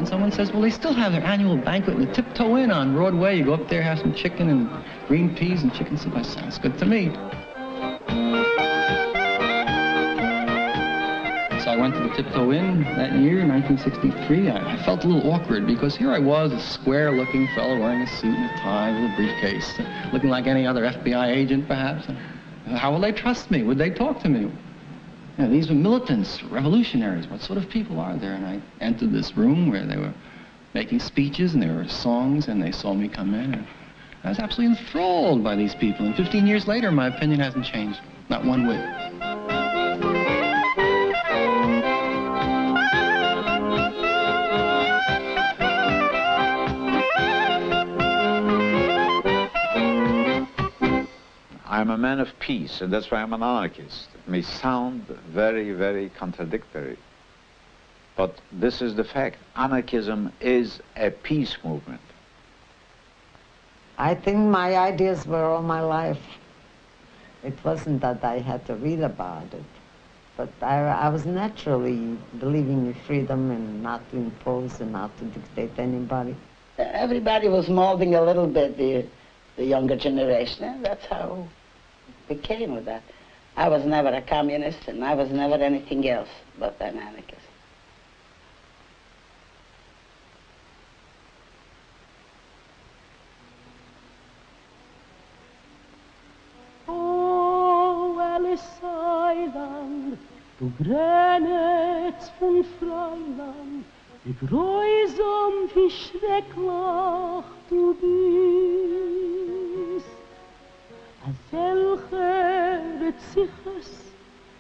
someone says, well, they still have their annual banquet in the Tiptoe Inn on Broadway. You go up there, have some chicken and green peas and chicken soup. That sounds good to me. So I went to the Tiptoe Inn that year, 1963. I felt a little awkward because here I was, a square-looking fellow wearing a suit and a tie with a briefcase, looking like any other FBI agent, perhaps. How will they trust me? Would they talk to me? You know, these were militants, revolutionaries. What sort of people are there? And I entered this room where they were making speeches and there were songs, and they saw me come in. And I was absolutely enthralled by these people. And 15 years later, my opinion hasn't changed, not one whit. I'm a man of peace, and that's why I'm an anarchist. It may sound very, very contradictory, but this is the fact. Anarchism is a peace movement. I think my ideas were all my life. It wasn't that I had to read about it, but I was naturally believing in freedom and not to impose and not to dictate to anybody. Everybody was molding a little bit the younger generation, and that's how it became with that. I was never a communist, and I was never anything else but an anarchist. Eiland, du Grenetz von Freiland, wie grausam, wie schrecklich du bist. A selche Reziches,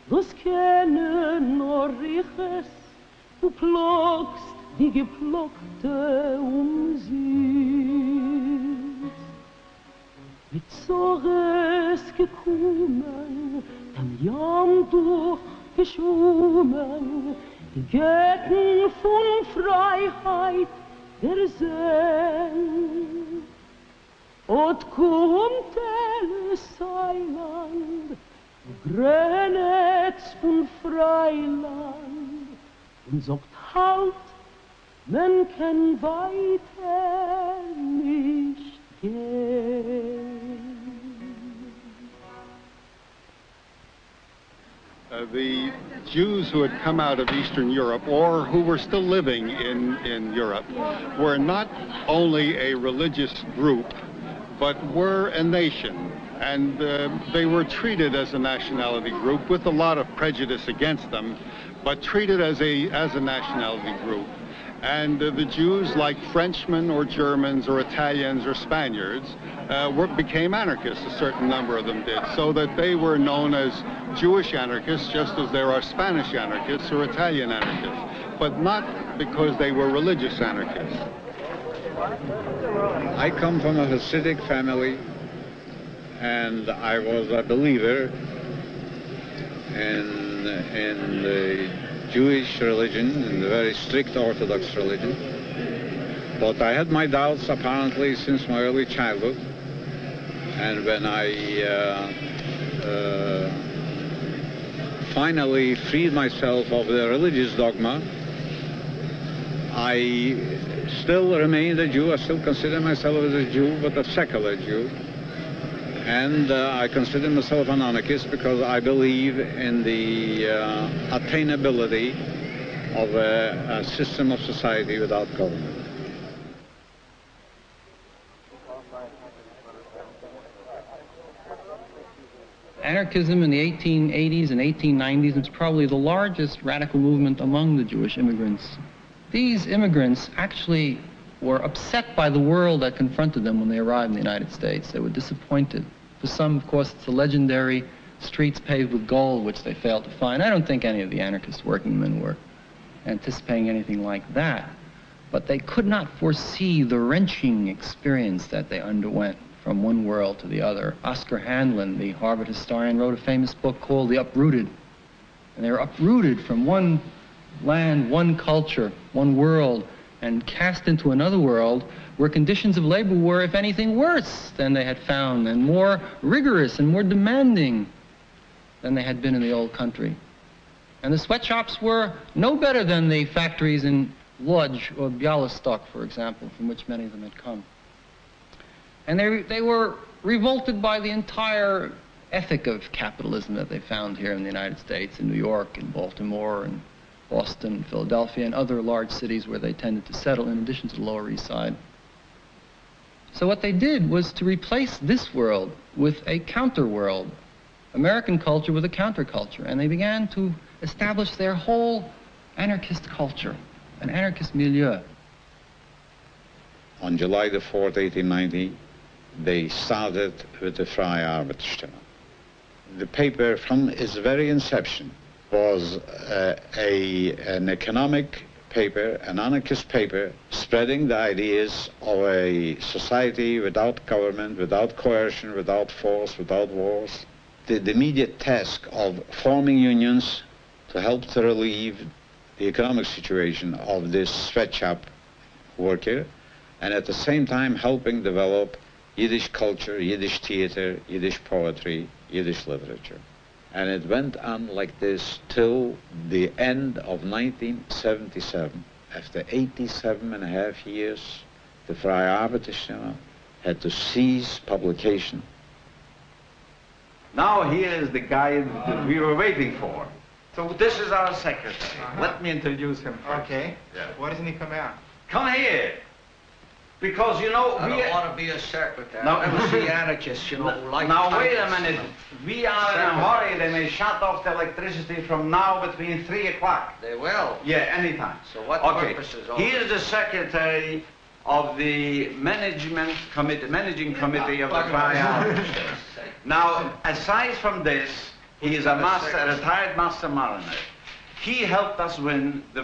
was kennen nur Riches, du plockst die Geplockte süß. Mit Zorres gekommen, dem Jam durchgeschwommen, die Götten von Freiheit der Sehn. Und kommt alles Eiland, Grenetz von Freiland, und sagt halt, man kann weiter nicht gehen. The Jews who had come out of Eastern Europe or who were still living in Europe were not only a religious group, but were a nation. And they were treated as a nationality group with a lot of prejudice against them, but treated as a nationality group. And the Jews, like Frenchmen or Germans or Italians or Spaniards, became anarchists. A certain number of them did, so that they were known as Jewish anarchists, just as there are Spanish anarchists or Italian anarchists, but not because they were religious anarchists. I come from a Hasidic family, and I was a believer in the Jewish religion, in the very strict Orthodox religion. But I had my doubts, apparently, since my early childhood. And when I finally freed myself of the religious dogma, I still remained a Jew. I still consider myself as a Jew, but a secular Jew. And I consider myself an anarchist because I believe in the attainability of a system of society without government. Anarchism in the 1880s and 1890s was probably the largest radical movement among the Jewish immigrants. These immigrants actually were upset by the world that confronted them when they arrived in the United States. They were disappointed. For some, of course, it's the legendary streets paved with gold, which they failed to find. I don't think any of the anarchist working men were anticipating anything like that. But they could not foresee the wrenching experience that they underwent from one world to the other. Oscar Handlin, the Harvard historian, wrote a famous book called The Uprooted. And they were uprooted from one land, one culture, one world, and cast into another world where conditions of labor were, if anything, worse than they had found, and more rigorous and more demanding than they had been in the old country. And the sweatshops were no better than the factories in Lodz or Bialystok, for example, from which many of them had come. And they were revolted by the entire ethic of capitalism that they found here in the United States, in New York, in Baltimore, and Boston, Philadelphia, and other large cities where they tended to settle, in addition to the Lower East Side. So what they did was to replace this world with a counter-world, American culture with a counterculture, and they began to establish their whole anarchist culture, an anarchist milieu. On July the 4th, 1890, they started with the Freie Arbeiterstimme. The paper, from its very inception, was an economic paper, an anarchist paper, spreading the ideas of a society without government, without coercion, without force, without wars. The immediate task of forming unions to help to relieve the economic situation of this sweatshop worker, and at the same time helping develop Yiddish culture, Yiddish theater, Yiddish poetry, Yiddish literature. And it went on like this till the end of 1977. After 87.5 years, the Freie Arbeiterstimme had to cease publication. Now here is the guy that we were waiting for. So this is our secretary. Let me introduce him first. Okay. Yeah. Why doesn't he come out? Come here. Because, you know, I don't want to be a secretary. Now, I never see anarchists, you know, who like now wait a titles, minute. you know. We are in a hurry. They may shut off the electricity from now between 3 o'clock. They will. Yeah, anytime. So what purpose is all He this? is the secretary of the managing committee of the Freie Arbeiterstimme. Now, aside from this, he is a retired master mariner. He helped us win the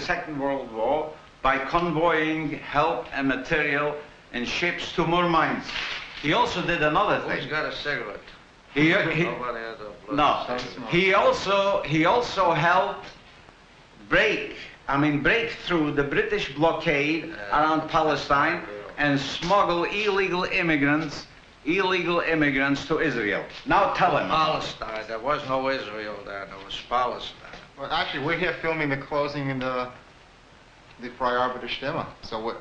Second World War by convoying help and material in ships to Murmansk. He also did another thing. Who's got a cigarette? Nobody has a blood No. cigarette. He also helped break through the British blockade around Palestine and smuggle illegal immigrants to Israel. Now tell him. Palestine. There was no Israel then. There was Palestine. Well, actually, we're here filming the closing in the Freie Arbeiterstimme. So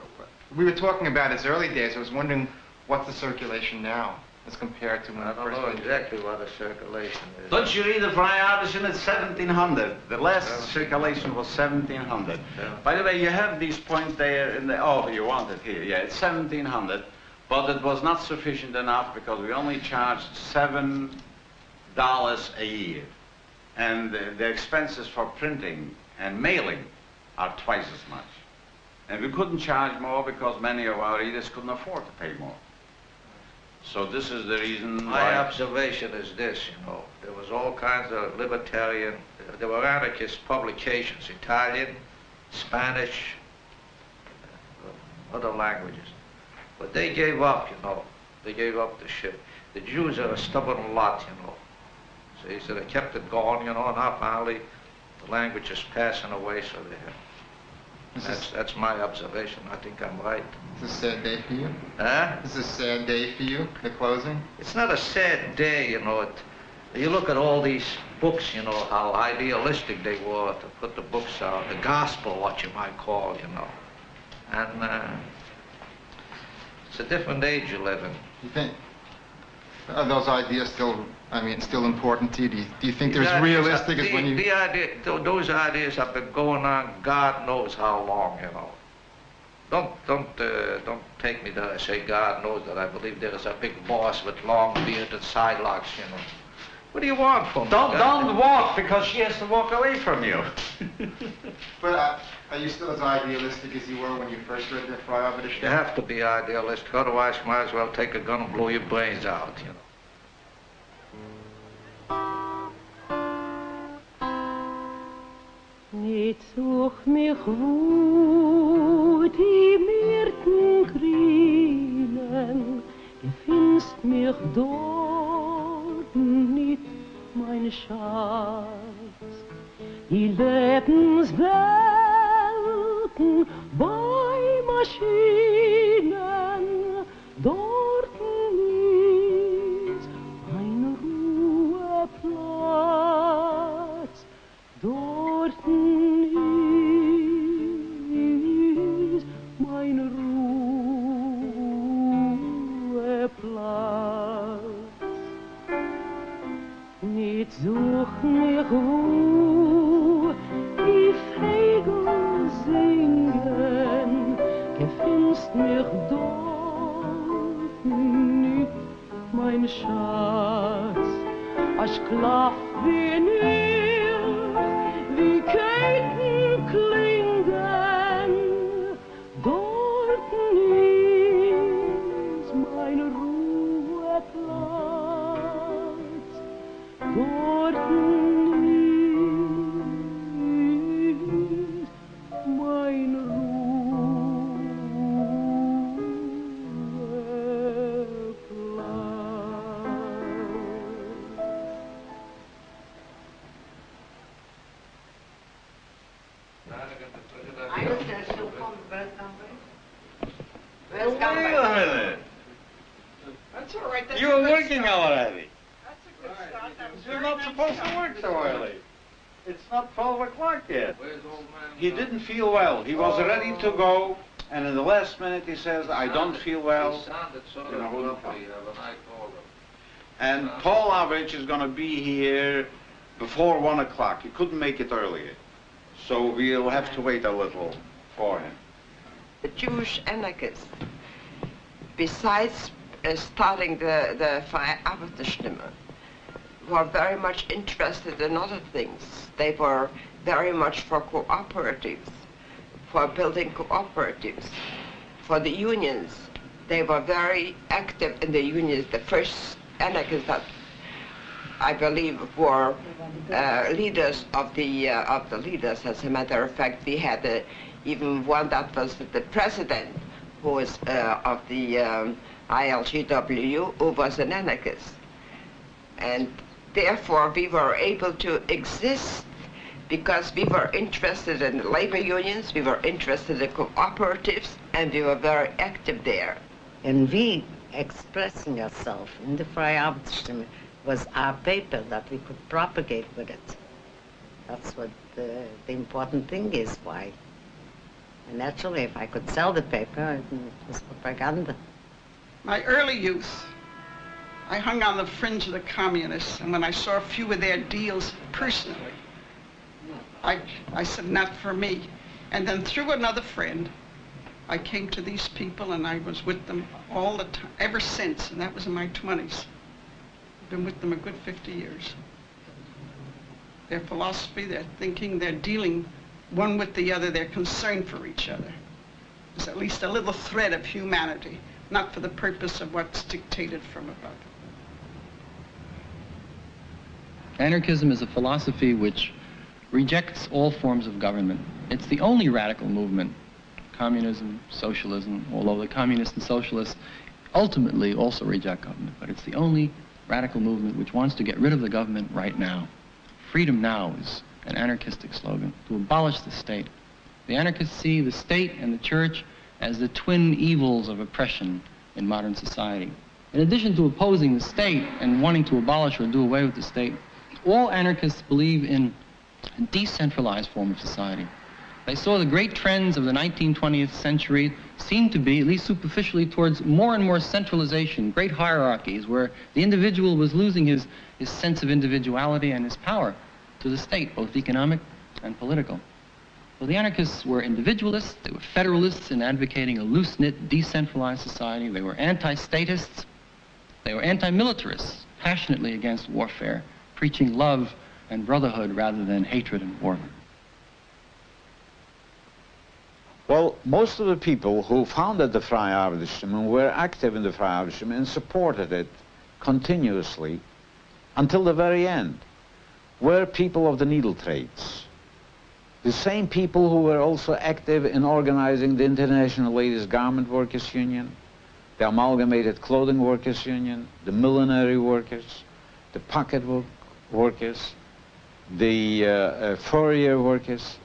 we were talking about its early days. I was wondering what's the circulation now as compared to when I it don't first know went. exactly what a circulation is. Don't you read the Freie Arbeiterstimme? It's 1700. The last circulation was 1700. Yeah. By the way, you have these points there in the, oh, you want it here. Yeah, it's 1700. But it was not sufficient enough because we only charged $7 a year. And the expenses for printing and mailing are twice as much. And we couldn't charge more because many of our readers couldn't afford to pay more. So this is the reason My why... observation is this, you know, there was all kinds of libertarian, there were anarchist publications, Italian, Spanish, other languages. But they gave up, you know, they gave up the ship. The Jews are a stubborn lot, you know. So he said they kept it going, you know, and now finally the language is passing away, so they have. That's my observation. I think I'm right. It's a sad day for you? Huh? This is a sad day for you, the closing? It's not a sad day, you know. You look at all these books, you know, how idealistic they were to put the books out, the gospel, what you might call, you know. And it's a different age you live in. You think, are those ideas still, still important to you? Do you think These they're as ideas realistic as when you... Those ideas have been going on God knows how long, you know. Don't take me that I say God knows that I believe there is a big boss with long beard and sidelocks, you know. What do you want from me? Don't walk because she has to walk away from you. But are you still as idealistic as you were when you first read the Freie Arbeiterstimme? You have to be idealistic, otherwise you might as well take a gun and blow your brains out, you know. Nicht such mich, wo die Myrten grünen, gefindest mich dort nicht, mein Schatz. Die Lebenswelten bei Maschinen, dort ist ein Ruheplatz, dort ist Ach, wie near, wie Ketten klingen, dort ist mein Ruheplatz, dort ist mein Wait a minute. That's all right. You were working already. That's a good start. That was You're very not nice supposed to work so early. It's not 12 o'clock yet. He didn't feel well. He was ready to go, and in the last minute he says, I don't feel well. He sounded sort You know, of who grumpy when I called him. And Paul Average is going to be here before 1 o'clock. He couldn't make it earlier. So we'll have to wait a little for him. The Jewish anarchists, besides starting the Feierabendstimme, were very much interested in other things. They were very much for cooperatives, for building cooperatives, for the unions. They were very active in the unions. The first anarchists that I believe were leaders of the leaders. As a matter of fact, we had even one that was the president, who was of the ILGW, who was an anarchist. And therefore, we were able to exist because we were interested in labor unions, we were interested in cooperatives, and we were very active there. And we expressing ourselves in the Freie Arbeitsstimme was our paper that we could propagate with it. That's what the important thing is, why. And naturally, if I could sell the paper, it was propaganda. My early youth, I hung on the fringe of the communists, and when I saw a few of their deals personally, I said, not for me. And then through another friend, I came to these people, and I was with them all the time, ever since, and that was in my 20s. I've been with them a good 50 years. Their philosophy, their thinking, their dealing one with the other, their concern for each other. There's at least a little thread of humanity, not for the purpose of what's dictated from above. Anarchism is a philosophy which rejects all forms of government. It's the only radical movement, communism, socialism, although the communists and socialists ultimately also reject government, but it's the only radical movement which wants to get rid of the government right now. Freedom now is an anarchistic slogan, to abolish the state. The anarchists see the state and the church as the twin evils of oppression in modern society. In addition to opposing the state and wanting to abolish or do away with the state, all anarchists believe in a decentralized form of society. They saw the great trends of the 19th, 20th century seem to be, at least superficially, towards more and more centralization, great hierarchies, where the individual was losing his sense of individuality and his power to the state, both economic and political. So the anarchists were individualists, they were federalists in advocating a loose-knit, decentralized society. They were anti-statists, they were anti-militarists, passionately against warfare, preaching love and brotherhood rather than hatred and war. Well, most of the people who founded the Freie Arbeitsstimme were active in the Freie Arbeitsstimme and supported it continuously until the very end, were people of the needle trades. The same people who were also active in organizing the International Ladies Garment Workers Union, the Amalgamated Clothing Workers Union, the millinery workers, the pocketbook workers, the furrier workers.